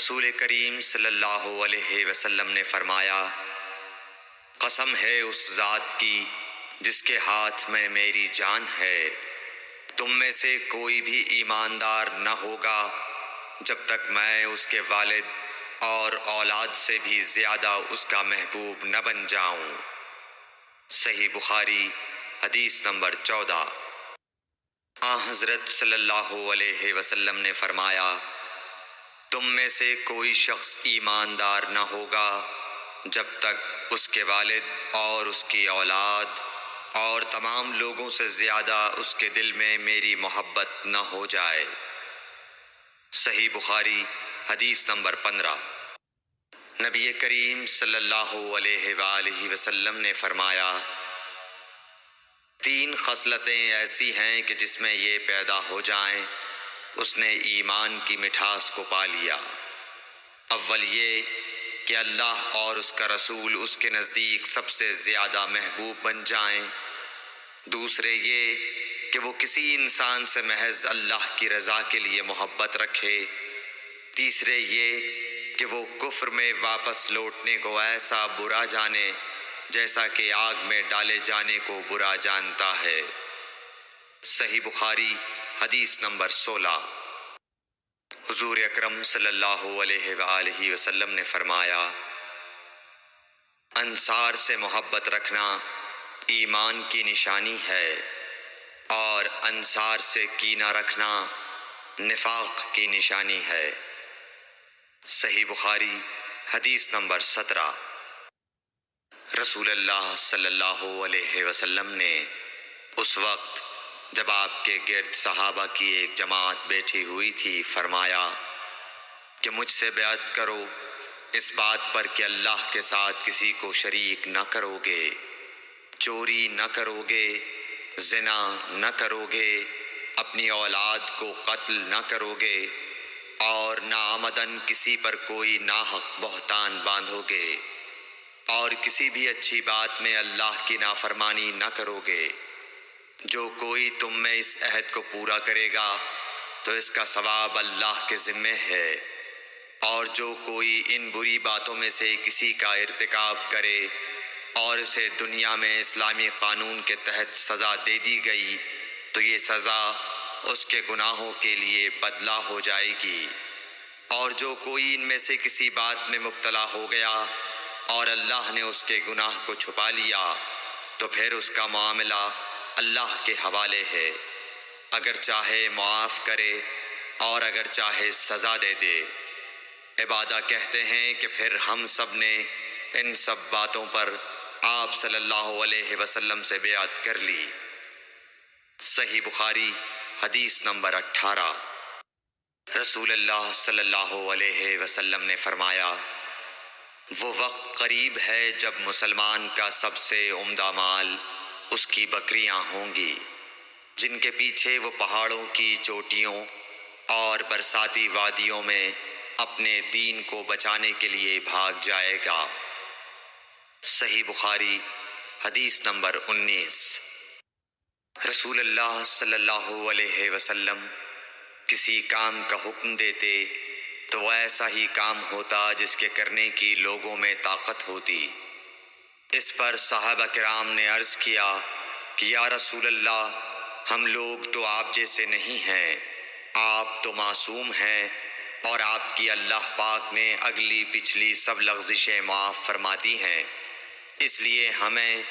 رسول کریم صلی اللہ علیہ وسلم نے فرمایا، قسم ہے اس ذات کی جس کے ہاتھ میں میری جان ہے، تم میں سے کوئی بھی ایماندار نہ ہوگا جب تک میں اس کے والد اور اولاد سے بھی زیادہ اس کا محبوب نہ بن جاؤں۔ صحیح بخاری حدیث نمبر 14۔ حضرت صلی اللہ علیہ وسلم نے فرمایا، تم میں سے کوئی شخص ایماندار نہ ہوگا جب تک اس کے والد اور اس کی اولاد اور تمام لوگوں سے زیادہ اس کے دل میں میری محبت نہ ہو جائے۔ صحیح بخاری حدیث نمبر 15۔ نبی کریم صلی اللہ علیہ وآلہ وسلم نے فرمایا، 3 خصلتیں ایسی ہیں کہ جس میں یہ پیدا ہو جائیں اس نے ایمان کی مٹھاس کو پا لیا۔ اول یہ کہ اللہ اور اس کا رسول اس کے نزدیک سب سے زیادہ محبوب بن جائیں۔ دوسرے یہ کہ وہ کسی انسان سے محض اللہ کی رضا کے لیے محبت رکھے۔ تیسرے یہ کہ وہ کفر میں واپس لوٹنے کو ایسا برا جانے جیسا کہ آگ میں ڈالے جانے کو برا جانتا ہے۔ صحیح بخاری حدیث نمبر 16۔ حضور اکرم صلی اللہ علیہ وآلہ وسلم نے فرمایا، انصار سے محبت رکھنا ایمان کی نشانی ہے اور انصار سے کینہ رکھنا نفاق کی نشانی ہے۔ صحیح بخاری حدیث نمبر 17۔ رسول اللہ صلی اللہ علیہ وسلم نے اس وقت جب آپ کے گرد صحابہ کی ایک جماعت بیٹھی ہوئی تھی فرمایا کہ مجھ سے بیعت کرو اس بات پر کہ اللہ کے ساتھ کسی کو شریک نہ کرو گے، چوری نہ کرو گے، زنا نہ کرو گے، اپنی اولاد کو قتل نہ کرو گے اور ناعمدن کسی پر کوئی ناحق بہتان باندھو گے، اور کسی بھی اچھی بات میں اللہ کی نافرمانی نہ کرو گے۔ جو کوئی تم میں اس عہد کو پورا کرے گا تو اس کا ثواب اللہ کے ذمے ہے، اور جو کوئی ان بری باتوں میں سے کسی کا ارتکاب کرے اور اسے دنیا میں اسلامی قانون کے تحت سزا دے دی گئی تو یہ سزا اس کے گناہوں کے لیے بدلہ ہو جائے گی، اور جو کوئی ان میں سے کسی بات میں مبتلا ہو گیا اور اللہ نے اس کے گناہ کو چھپا لیا تو پھر اس کا معاملہ اللہ کے حوالے ہے، اگر چاہے معاف کرے اور اگر چاہے سزا دے دے۔ عبادہ کہتے ہیں کہ پھر ہم سب نے ان سب باتوں پر آپ صلی اللہ علیہ وسلم سے بیعت کر لی۔ صحیح بخاری حدیث نمبر 18۔ رسول اللہ صلی اللہ علیہ وسلم نے فرمایا، وہ وقت قریب ہے جب مسلمان کا سب سے عمدہ مال اس کی بکریاں ہوں گی، جن کے پیچھے وہ پہاڑوں کی چوٹیوں اور برساتی وادیوں میں اپنے دین کو بچانے کے لیے بھاگ جائے گا۔ صحیح بخاری حدیث نمبر 19۔ رسول اللہ صلی اللہ علیہ وسلم کسی کام کا حکم دیتے تو ایسا ہی کام ہوتا جس کے کرنے کی لوگوں میں طاقت ہوتی۔ اس پر صحابہ کرام نے عرض کیا کہ یا رسول اللہ، ہم لوگ تو آپ جیسے نہیں ہیں، آپ تو معصوم ہیں اور آپ کی اللہ پاک نے اگلی پچھلی سب لغزشیں معاف فرما دی ہیں، اس لیے ہمیں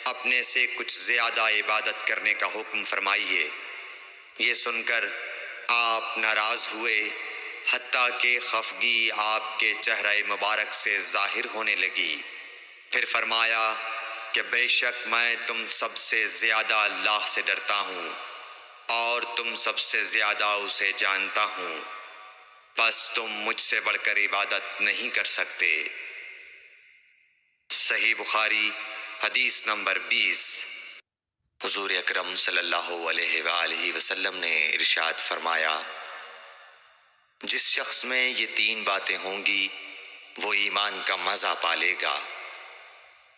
اپنے سے کچھ زیادہ عبادت کرنے کا حکم فرمائیے۔ یہ سن کر آپ ناراض ہوئے، حتیٰ کہ خفگی آپ کے چہرہ مبارک سے ظاہر ہونے لگی۔ پھر فرمایا کہ بے شک میں تم سب سے زیادہ اللہ سے ڈرتا ہوں اور تم سب سے زیادہ اسے جانتا ہوں، بس تم مجھ سے بڑھ کر عبادت نہیں کر سکتے۔ صحیح بخاری حدیث نمبر 20۔ حضور اکرم صلی اللہ علیہ وآلہ وسلم نے ارشاد فرمایا، جس شخص میں یہ 3 باتیں ہوں گی وہ ایمان کا مزہ پالے گا۔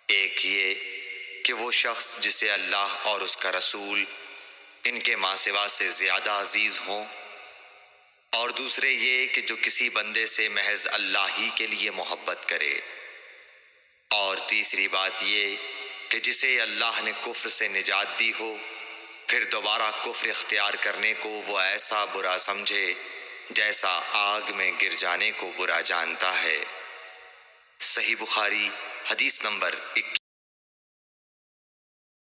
ایک یہ کہ وہ شخص جسے اللہ اور اس کا رسول ان کے ماں سوا سے زیادہ عزیز ہوں، اور دوسرے یہ کہ جو کسی بندے سے محض اللہ ہی کے لیے محبت کرے، اور تیسری بات یہ کہ جسے اللہ نے کفر سے نجات دی ہو، پھر دوبارہ کفر اختیار کرنے کو وہ ایسا برا سمجھے جیسا آگ میں گر جانے کو برا جانتا ہے۔ صحیح بخاری حدیث نمبر 21۔